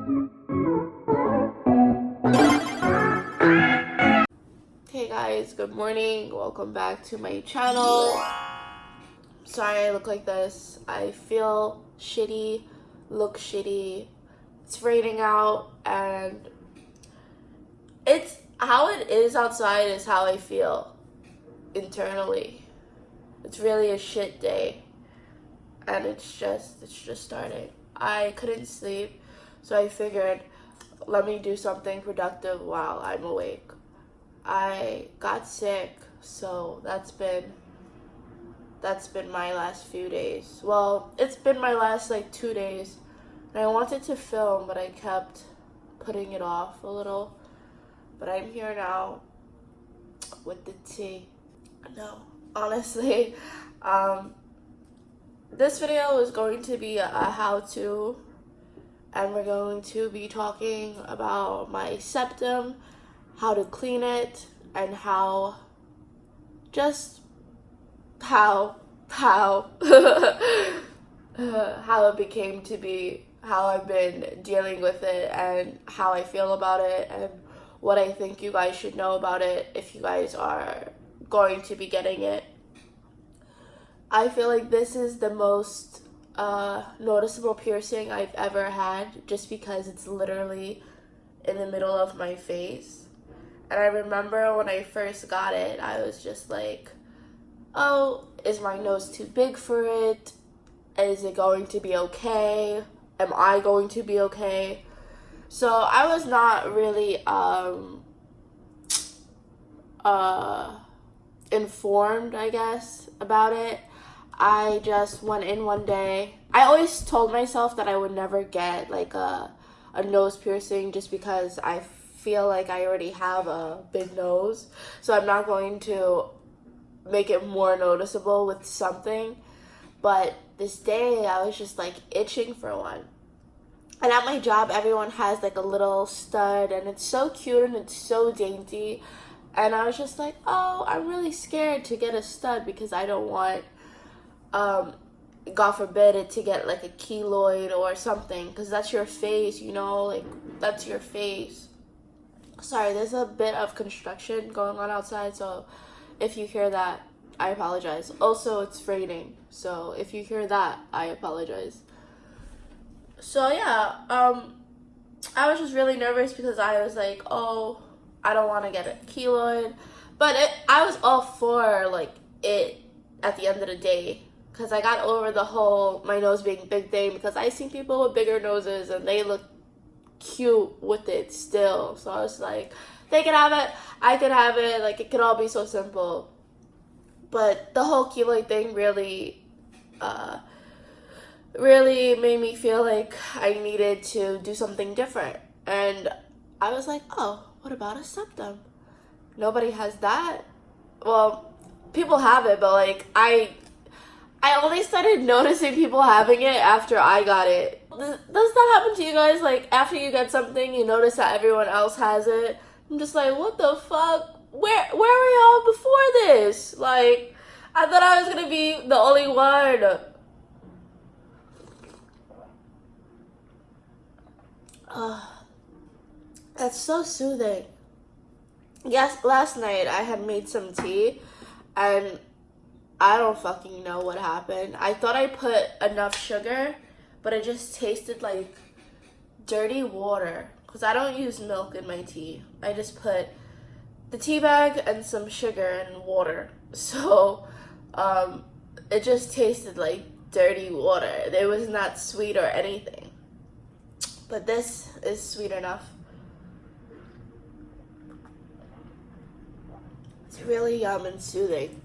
Hey guys, good morning. Welcome back to my channel. Sorry I look like this. I feel shitty, look shitty. It's raining out and it's how it is outside is how I feel internally. It's really a shit day and it's just starting. I couldn't sleep, so I figured let me do something productive while I'm awake. I got sick, so that's been my last few days. Well, it's been my last like 2 days. And I wanted to film, but I kept putting it off a little. But I'm here now with the tea. No, honestly, this video is going to be a how-to, and we're going to be talking about my septum, how to clean it, and how how it became to be, how I've been dealing with it, and how I feel about it, and what I think you guys should know about it if you guys are going to be getting it. I feel like this is the most noticeable piercing I've ever had, just because it's literally in the middle of my face. And I remember when I first got it, I was just like, oh, is my nose too big for it? Is it going to be okay? Am I going to be okay? So I was not really informed, I guess, about it. I just went in one day. I always told myself that I would never get like a nose piercing just because I feel like I already have a big nose. So I'm not going to make it more noticeable with something. But this day I was just like itching for one. And at my job, everyone has like a little stud and it's so cute and it's so dainty. And I was just like, oh, I'm really scared to get a stud because I don't want, God forbid, it to get like a keloid or something, because that's your face, you know, like that's your face. Sorry, there's a bit of construction going on outside, so if you hear that, I apologize. Also, it's raining, so if you hear that, I apologize. So yeah, I was just really nervous because I was like, oh, I don't want to get a keloid, but I was all for like it at the end of the day, because I got over the whole my nose being big thing, because I seen people with bigger noses and they look cute with it still. So I was like, they could have it, I could have it, like it could all be so simple. But the whole keloid thing really made me feel like I needed to do something different. And I was like, oh, what about a septum? Nobody has that. Well, people have it, but like I only started noticing people having it after I got it. Does that happen to you guys? Like after you get something, you notice that everyone else has it. I'm just like, what the fuck? Where were y'all before this? Like, I thought I was gonna be the only one. That's so soothing. Yes, last night I had made some tea and I don't fucking know what happened. I thought I put enough sugar, but it just tasted like dirty water, because I don't use milk in my tea. I just put the tea bag and some sugar and water. So it just tasted like dirty water. It was not sweet or anything. But this is sweet enough. It's really yum and soothing.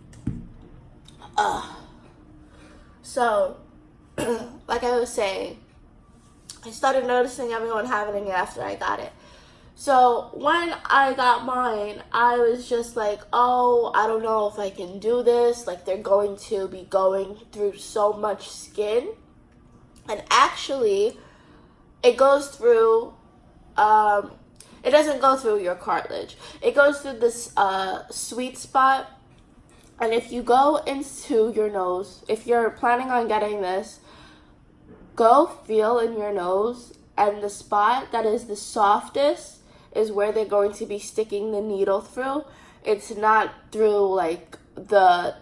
So, like I was saying, I started noticing everyone having it after I got it. So when I got mine, I was just like, oh, I don't know if I can do this. Like, they're going to be going through so much skin. And actually, it goes through, it doesn't go through your cartilage. It goes through this sweet spot. And if you go into your nose, if you're planning on getting this, go feel in your nose and the spot that is the softest is where they're going to be sticking the needle through. It's not through like the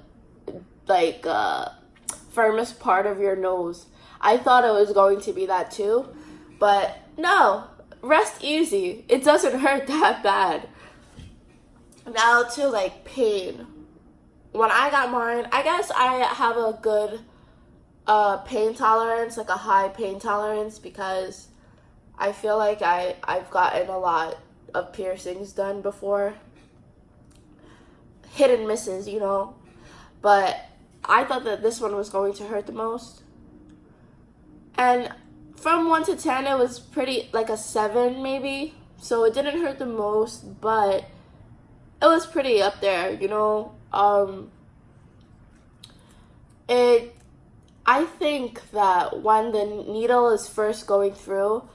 firmest part of your nose. I thought it was going to be that too, but no, rest easy. It doesn't hurt that bad. Now to like pain. When I got mine, I guess I have a good pain tolerance, like a high pain tolerance, because I feel like I've gotten a lot of piercings done before. Hit and misses, you know. But I thought that this one was going to hurt the most. And from 1 to 10, it was pretty, like a 7 maybe. So it didn't hurt the most, but it was pretty up there, you know. I think that when the needle is first going through,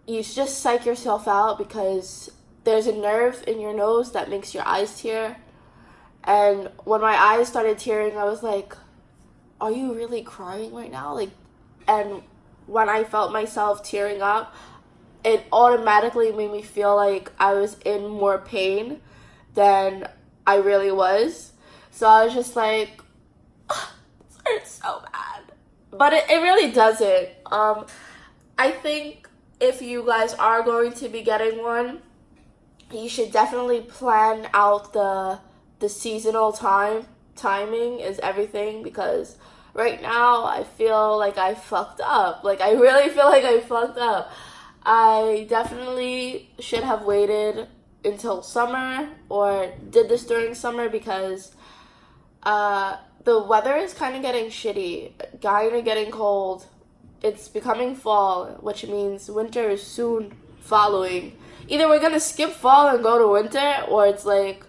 you just psych yourself out because there's a nerve in your nose that makes your eyes tear. And when my eyes started tearing, I was like, are you really crying right now? Like, and when I felt myself tearing up, it automatically made me feel like I was in more pain than I really was. So I was just like, this hurts so bad. But it really doesn't. I think if you guys are going to be getting one, you should definitely plan out the seasonal timing is everything, because right now I feel like I fucked up. Like, I really feel like I fucked up. I definitely should have waited until summer or did this during summer, because the weather is kind of getting shitty, kind of getting cold. It's becoming fall, which means winter is soon following. Either we're gonna skip fall and go to winter, or it's like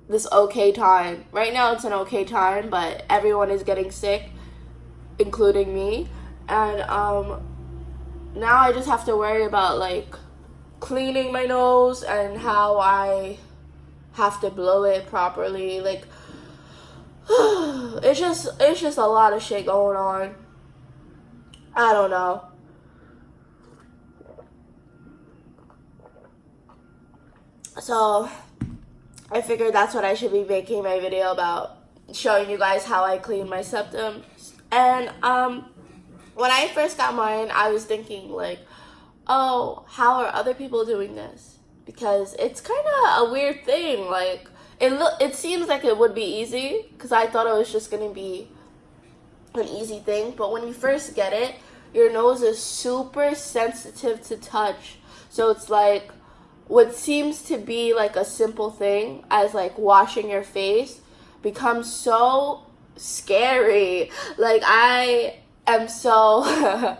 this okay time. Right now it's an okay time, but everyone is getting sick, including me. And now I just have to worry about like cleaning my nose and how I have to blow it properly. Like, it's just a lot of shit going on. I don't know. So I figured that's what I should be making my video about, showing you guys how I clean my septum. And when I first got mine, I was thinking like, oh, how are other people doing this? Because it's kind of a weird thing. Like, it seems like it would be easy, because I thought it was just gonna be an easy thing. But when you first get it, your nose is super sensitive to touch. So it's like, what seems to be like a simple thing as like washing your face becomes so scary. Like, I am so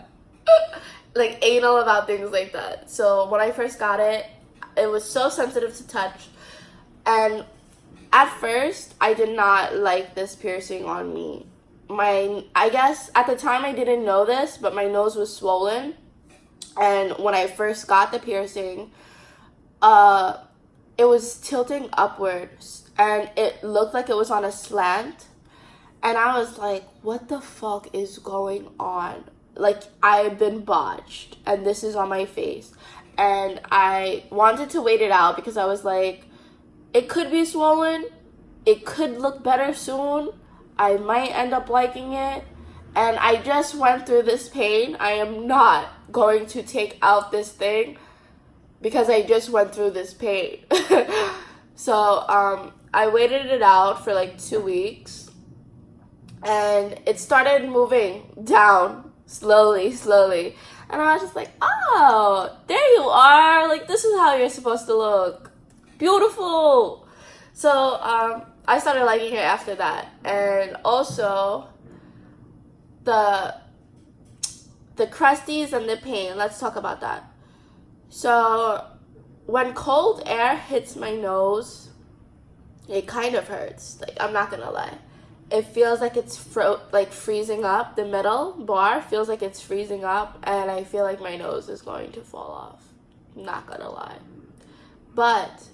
like anal about things like that. So when I first got it, it was so sensitive to touch. And at first, I did not like this piercing on me. I guess at the time I didn't know this, but my nose was swollen. And when I first got the piercing, it was tilting upwards, and it looked like it was on a slant. And I was like, what the fuck is going on? Like, I've been botched, and this is on my face. And I wanted to wait it out, because I was like, it could be swollen. It could look better soon. I might end up liking it. And I just went through this pain. I am not going to take out this thing, because I just went through this pain. So I waited it out for like 2 weeks, and it started moving down slowly. And I was just like, oh, there you are. Like, this is how you're supposed to look. Beautiful. So I started liking it after that. And also the crusties and the pain. Let's talk about that. So when cold air hits my nose, it kind of hurts. Like, I'm not gonna lie. It feels like it's freezing up. The middle bar feels like it's freezing up, and I feel like my nose is going to fall off. Not gonna lie. But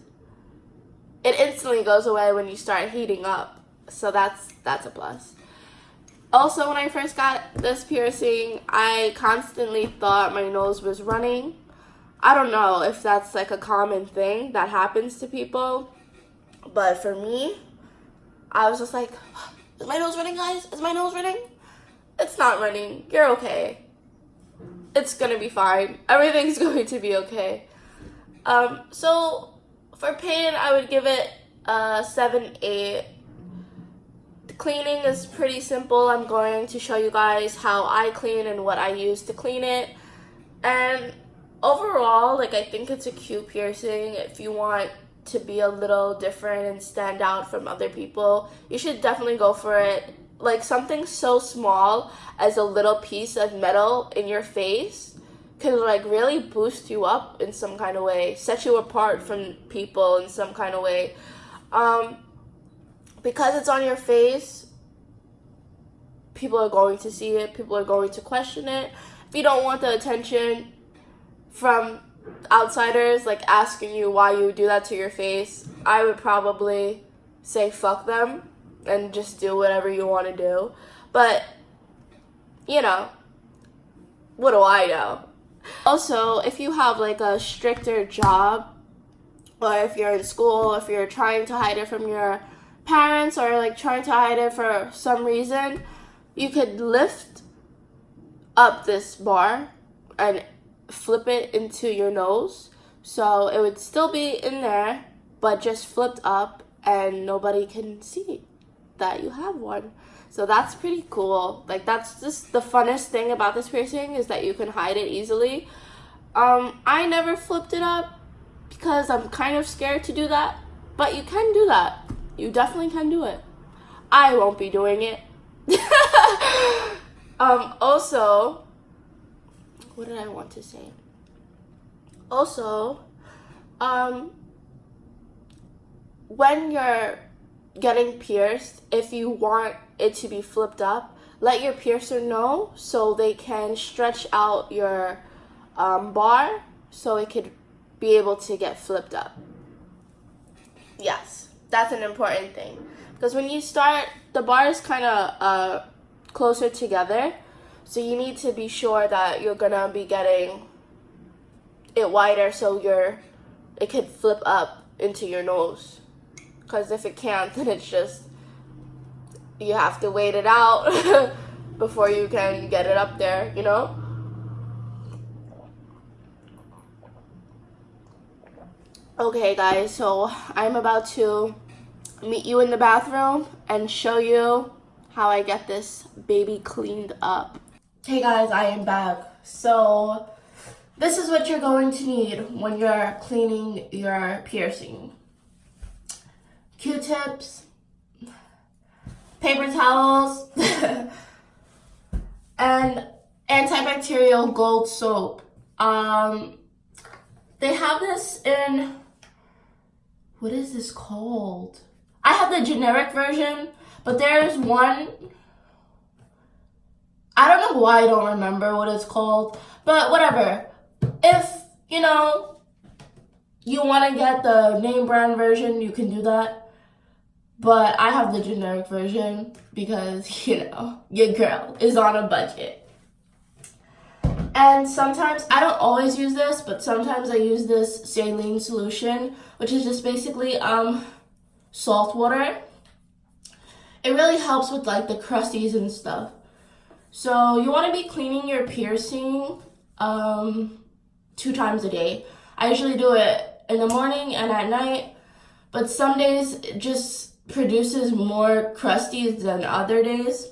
it instantly goes away when you start heating up. So that's a plus. Also, when I first got this piercing, I constantly thought my nose was running. I don't know if that's like a common thing that happens to people, but for me, I was just like, is my nose running, guys? Is my nose running? It's not running. You're okay. It's gonna be fine. Everything's going to be okay. So for pain, I would give it a 7-8. The cleaning is pretty simple. I'm going to show you guys how I clean and what I use to clean it. And overall, like, I think it's a cute piercing. If you want to be a little different and stand out from other people, you should definitely go for it. Like, something so small as a little piece of metal in your face can, like, really boost you up in some kind of way, set you apart from people in some kind of way. Because it's on your face, people are going to see it, people are going to question it. If you don't want the attention from outsiders, like, asking you why you do that to your face, I would probably say fuck them and just do whatever you want to do. But, you know, what do I know? Also, if you have like a stricter job, or if you're in school, if you're trying to hide it from your parents, or like trying to hide it for some reason, you could lift up this bar and flip it into your nose, so it would still be in there but just flipped up and nobody can see that you have one. So that's pretty cool. Like, that's just the funnest thing about this piercing, is that you can hide it easily. I never flipped it up because I'm kind of scared to do that, but you can do that. You definitely can do it. I won't be doing it. Also, what did I want to say? Also, when you're getting pierced, if you want it to be flipped up, let your piercer know so they can stretch out your bar so it could be able to get flipped up. Yes, that's an important thing, because when you start, the bar is kind of closer together, so you need to be sure that you're gonna be getting it wider so it could flip up into your nose. Because if it can't, then it's just, you have to wait it out before you can get it up there, you know? Okay, guys, so I'm about to meet you in the bathroom and show you how I get this baby cleaned up. Hey guys, I am back. So this is what you're going to need when you're cleaning your piercing. Q-tips, paper towels, and antibacterial gold soap. They have this in, what is this called? I have the generic version, but there's one, I don't know why I don't remember what it's called, but whatever. If, you know, you want to get the name brand version, you can do that. But I have the generic version because, you know, your girl is on a budget. And sometimes, I don't always use this, but sometimes I use this saline solution, which is just basically salt water. It really helps with like the crusties and stuff. So you want to be cleaning your piercing 2 times a day. I usually do it in the morning and at night, but some days it just produces more crusties than other days.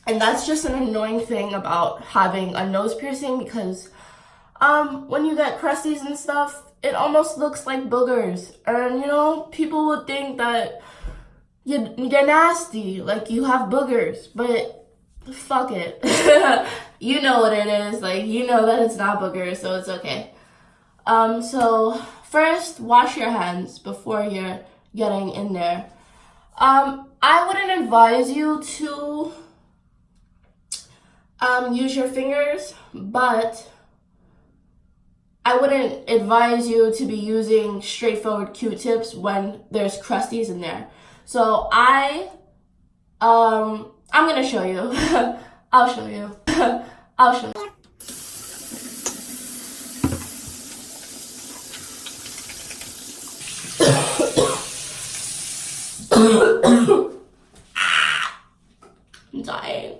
And that's just an annoying thing about having a nose piercing, because when you get crusties and stuff, it almost looks like boogers. And, you know, people would think that you're nasty, like you have boogers, but fuck it. You know what it is, like, you know that it's not boogers, so it's okay. So first, wash your hands before you're getting in there. I wouldn't advise you to use your fingers, but I wouldn't advise you to be using straightforward Q-tips when there's crusties in there. So I I'm gonna show you. I'll show you. I'll show you. I'm dying.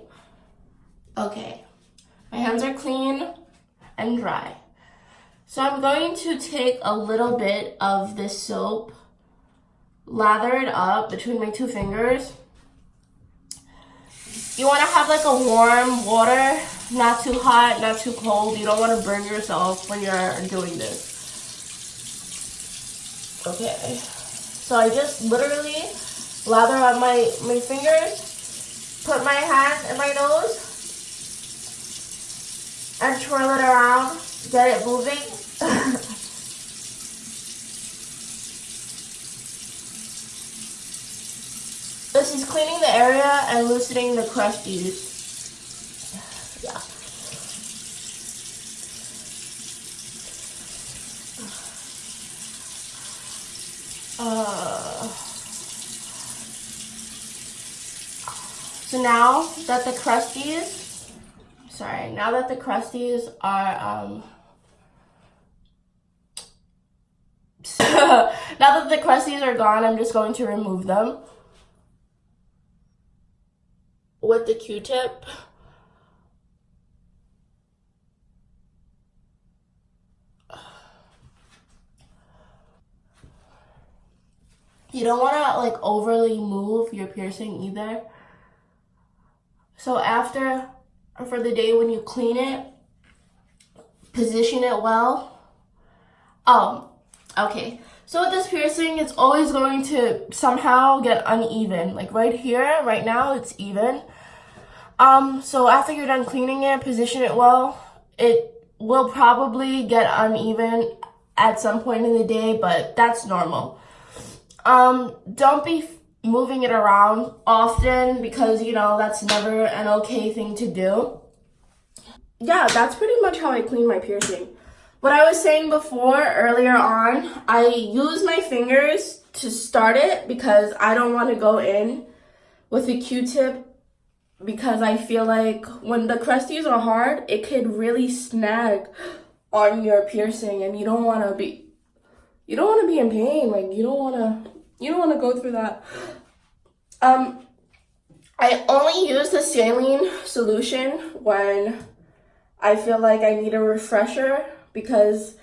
Okay, my hands are clean and dry. So I'm going to take a little bit of this soap, lather it up between my two fingers. You want to have like a warm water, not too hot, not too cold. You don't want to burn yourself when you're doing this. Okay, so I just literally lather on my fingers, put my hand in my nose, and twirl it around, get it moving. This is cleaning the area and loosening the crusties. Yeah. So now that the crusties, now that the crusties are, now that the crusties are gone, I'm just going to remove them with the Q-tip. You don't want to like overly move your piercing either. So after, or for the day when you clean it, position it well. Okay. So with this piercing, it's always going to somehow get uneven. Like right here, right now, it's even. So after you're done cleaning it, position it well. It will probably get uneven at some point in the day, but that's normal. Don't be moving it around often because, you know, that's never an okay thing to do. Yeah, that's pretty much how I clean my piercing. What I was saying before, earlier on, I use my fingers to start it because I don't want to go in with a Q-tip because I feel like when the crusties are hard, it could really snag on your piercing and you don't want to be in pain. Like you don't want to go through that. I only use the saline solution when I feel like I need a refresher because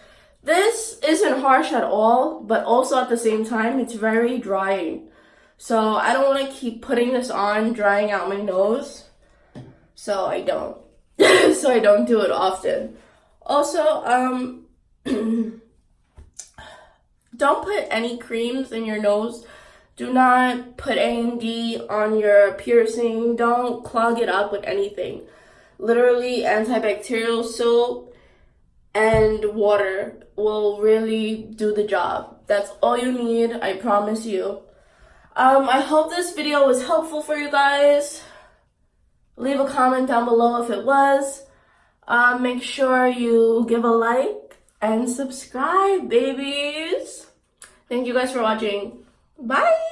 this isn't harsh at all, but also at the same time, it's very drying. So I don't want to keep putting this on, drying out my nose. So I don't. So I don't do it often. Also, don't put any creams in your nose. Do not put A&D on your piercing. Don't clog it up with anything. Literally, antibacterial soap and water will really do the job. That's all you need, I promise you. I hope this video was helpful for you guys. Leave a comment down below if it was. Make sure you give a like and subscribe, babies. Thank you guys for watching. Bye!